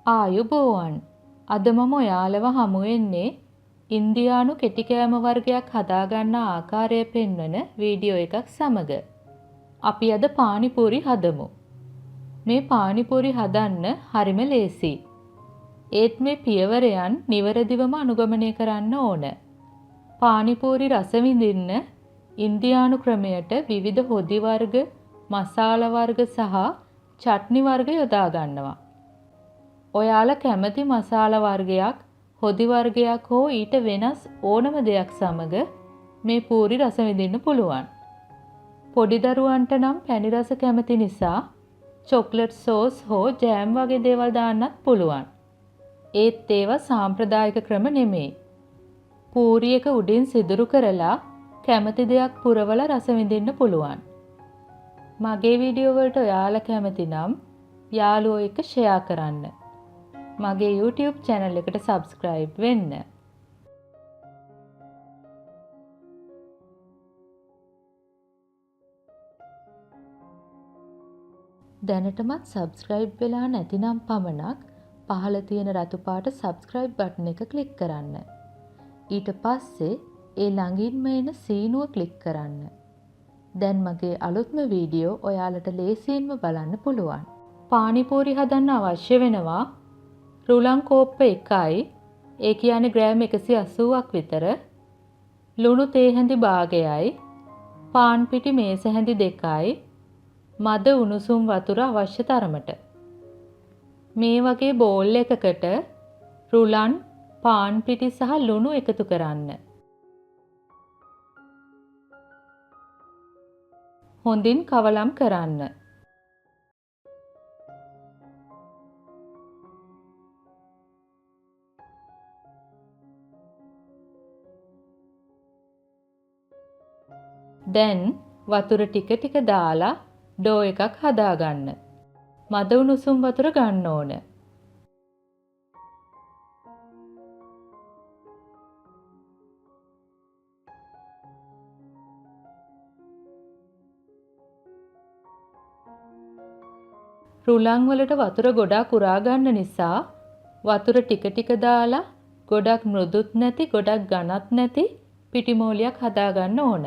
ආයුබෝවන්. අද මම ඔයාලව හමු වෙන්නේ ඉන්දියානු කෙටි කෑම වර්ගයක් හදාගන්න ආකාරය පෙන්වන වීඩියෝ එකක් සමග. අපි අද පානිපූරි හදමු. මේ පානිපූරි හදන්න හරිම ලේසියි. ඒත් මේ පියවරයන් නිවැරදිවම අනුගමනය කරන්න ඕන. පානිපූරි රස විඳින්න ඉන්දියානු ක්‍රමයට විවිධ හොදි වර්ග, මසාලා වර්ග සහ චට්නි වර්ග යොදා ගන්නවා. ඔයාලා කැමති මසාලා වර්ගයක්, හොදි වර්ගයක් හෝ ඊට වෙනස් ඕනම දෙයක් සමග මේ පූරි රස විඳින්න පුළුවන්. පොඩි දරුවන්ට නම් පැණි රස කැමති නිසා චොක්ලට් සෝස් හෝ ජෑම් වගේ දේවල් දාන්නත් පුළුවන්. ඒත් ඒවා සාම්ප්‍රදායික ක්‍රම නෙමෙයි. පූරි එක උඩින් සිදුරු කරලා කැමති දෙයක් පුරවලා රස විඳින්න පුළුවන්. මගේ වීඩියෝ වලට ඔයාලා කැමති නම් යාළුවෝ එක්ක ෂෙයා කරන්න. මගේ YouTube channel එකට subscribe වෙන්න. දැනටමත් subscribe වෙලා නැතිනම් පමණක් පහළ තියෙන රතු පාට subscribe button එක click කරන්න. ඊට පස්සේ ඒ ළඟින්ම එන සීනුව click කරන්න. දැන් මගේ අලුත්ම වීඩියෝ ඔයාලට ලේසියෙන්ම බලන්න පුළුවන්. පානිපූරි හදන්න අවශ්‍ය වෙනවා රුලන් කෝප්ප 1යි, ඒ කියන්නේ ග්‍රෑම් 180ක් විතර, ලුණු තේ හැඳි භාගයයි, පාන් පිටි මේස හැඳි 2යි, මද උණුසුම් වතුර අවශ්‍ය තරමට. මේ වගේ බෝල් එකකට රුලන්, පාන් පිටි සහ ලුණු එකතු කරන්න. හොඳින් කවලම් කරන්න. දැන් වතුර ටික ටික දාලා ඩෝ එකක් හදාගන්න. මද උණුසුම් වතුර ගන්න ඕන. රුලන් වලට වතුර ගොඩාක් උරා ගන්න නිසා වතුර ටික ටික දාලා ගොඩක් මෘදුත් නැති, ගොඩක් ඝනත් නැති පිටිමෝලියක් හදාගන්න ඕන.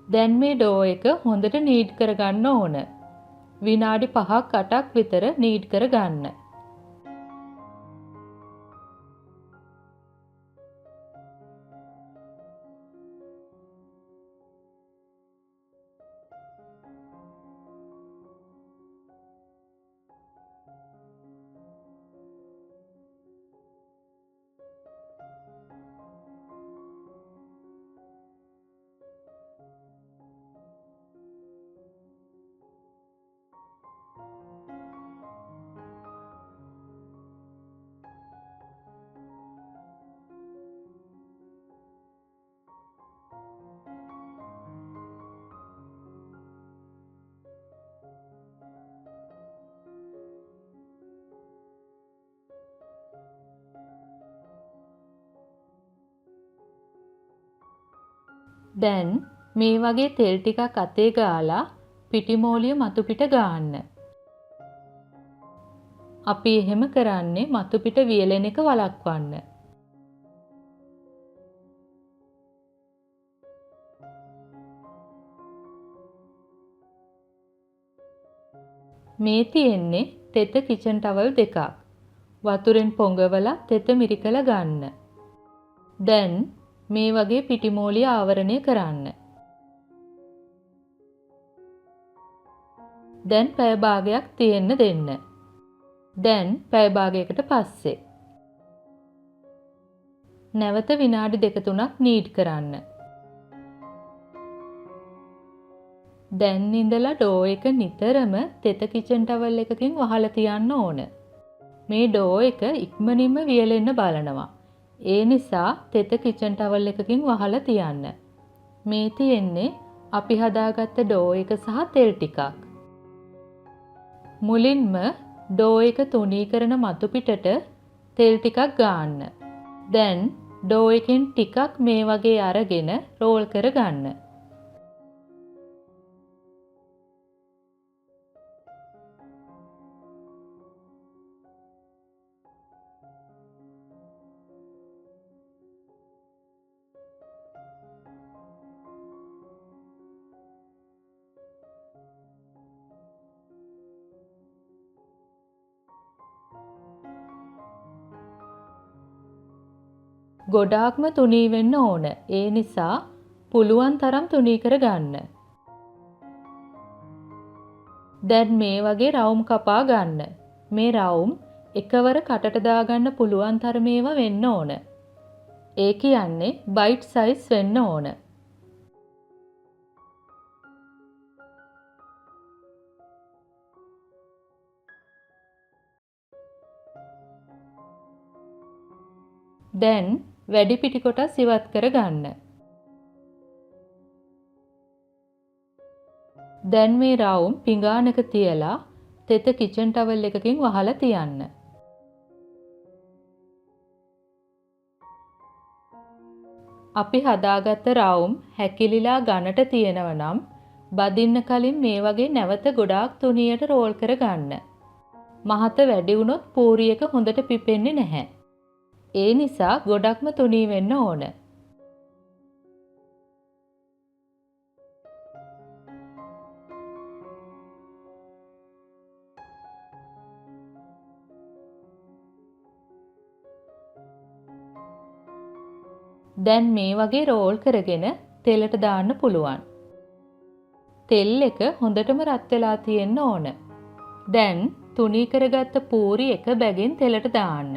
දැන් මේ ඩෝ එක හොඳට නීඩ් කරගන්න ඕන. විනාඩි 5ක් 8ක් විතර නීඩ් කරගන්න. දැන් මේ වගේ තෙල් ටිකක් අතේ ගාලා පිටිමෝලිය මතු පිට ගාන්න. අපි එහෙම කරන්නේ මතු පිට වියලෙන එක වළක්වන්න. මේ තියෙන්නේ තෙත කිචන් ටවල් දෙකක්. වතුරෙන් පොඟවලා තෙත මිරිකලා ගන්න. දැන් මේ වගේ පිටිමෝලිය ආවරණය කරන්න. දැන් පැය භාගයක් තියෙන්න දෙන්න. දැන් පැය භාගයකට පස්සේ නැවත විනාඩි 2-3ක් නීඩ් කරන්න. දැන් ඉඳලා ඩෝ එක නිතරම තෙත කිචන් ටවල් එකකින් වහලා තියන්න ඕන. මේ ඩෝ එක ඉක්මනින්ම වියලෙන්න බලනවා. ඒ නිසා තෙත කිචන් ටවල් එකකින් වහලා තියන්න. මේ තියෙන්නේ අපි හදාගත්ත ඩෝ එක සහ තෙල් ටිකක්. මුලින්ම ඩෝ එක තුනී කරන මතු පිටට තෙල් ටිකක් ගාන්න. දැන් ඩෝ එකෙන් ටිකක් මේ වගේ අරගෙන රෝල් කරගන්න. ගොඩාක්ම තුනී වෙන්න ඕන. ඒ නිසා පුළුවන් තරම් තුනී කරගන්න. දැන් මේ වගේ රවුම් කපා ගන්න. මේ රවුම් එකවර කටට දාගන්න පුළුවන් තරමේව වෙන්න ඕන. ඒ කියන්නේ බයිට් සයිස් වෙන්න ඕන. දැන් වැඩි පිටි කොටස් ඉවත් කරගන්න. දැන් මේ රවුම් පිඟානක තියලා තෙත කිචන් ටවල් එකකින් වහලා තියන්න. අපි හදාගත්ත රවුම් හැකිලිලා ගණට තියෙනව නම් බදින්න කලින් මේ වගේ නැවත ගොඩාක් තුනියට රෝල් කරගන්න. මහත වැඩි වුණොත් පූරි එක හොඳට පිපෙන්නේ නැහැ. ඒ නිසා ගොඩක්ම තුනී වෙන්න ඕන. දැන් මේ වගේ රෝල් කරගෙන තෙලට දාන්න පුළුවන්. තෙල් එක හොඳටම රත් වෙලා තියෙන්න ඕන. දැන් තුනී කරගත්ත පූරි එක බැගින් තෙලට දාන්න.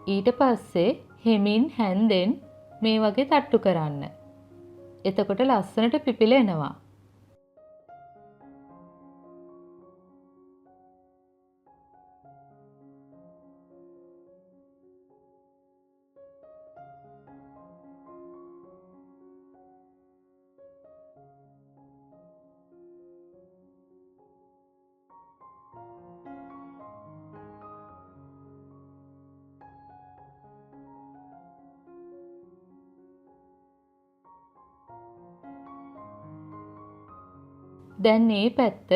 ඊට පස්සේ හෙමින් හැන්දෙන් මේ වගේ තට්ටු කරන්න. එතකොට ලස්සනට පිපිලෙනවා. දැන් මේ පැත්ත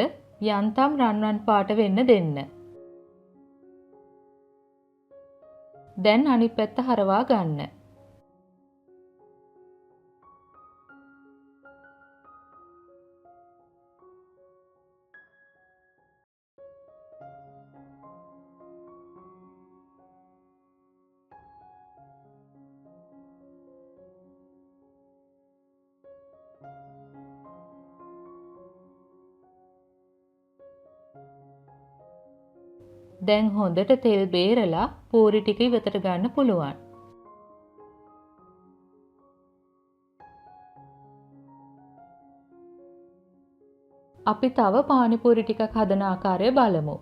යන්තම් රන්වන් පාට වෙන්න දෙන්න. දැන් අනිත් පැත්ත හරවා ගන්න. දැන් හොඳට තෙල් බේරලා පූරි ටික ඉවතට ගන්න පුළුවන්. අපි තව පානි පූරි ටිකක් හදන ආකාරය බලමු.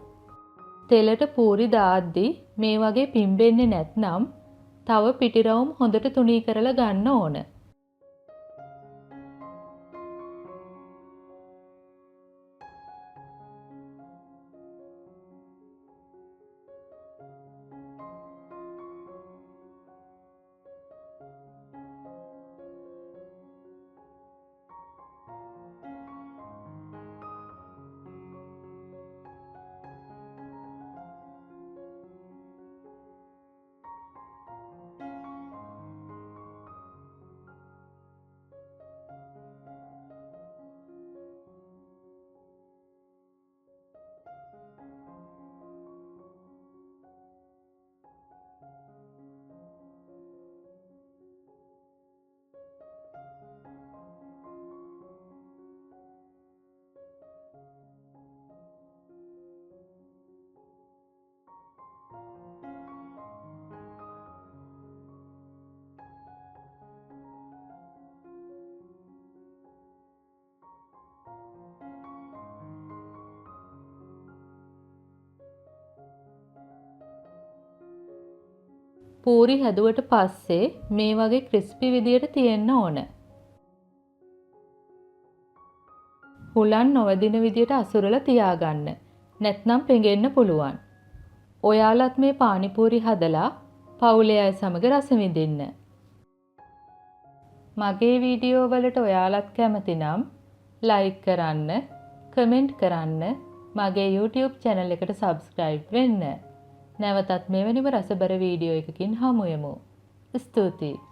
තෙලට පූරි දාද්දී මේ වගේ පිම්බෙන්නේ නැත්නම් තව පිටි රවුම් හොඳට තුනී කරලා ගන්න ඕන. පූරි හැදුවට පස්සේ මේ වගේ ක්‍රිස්පි විදියට තියෙන්න ඕන. හුලන් නොවදින විදියට අසුරලා තියාගන්න. නැත්නම් පෙඟෙන්න පුළුවන්. ඔයාලත් මේ පානිපූරි හදලා පවුලේ අය සමග රස විඳින්න. මගේ වීඩියෝ වලට ඔයාලත් කැමති නම් ලයික් කරන්න, කමෙන්ට් කරන්න, මගේ YouTube channel එකට subscribe වෙන්න. නැවතත් මෙවැනිම රසබර වීඩියෝ එකකින් හමු වෙමු. ස්තුතියි.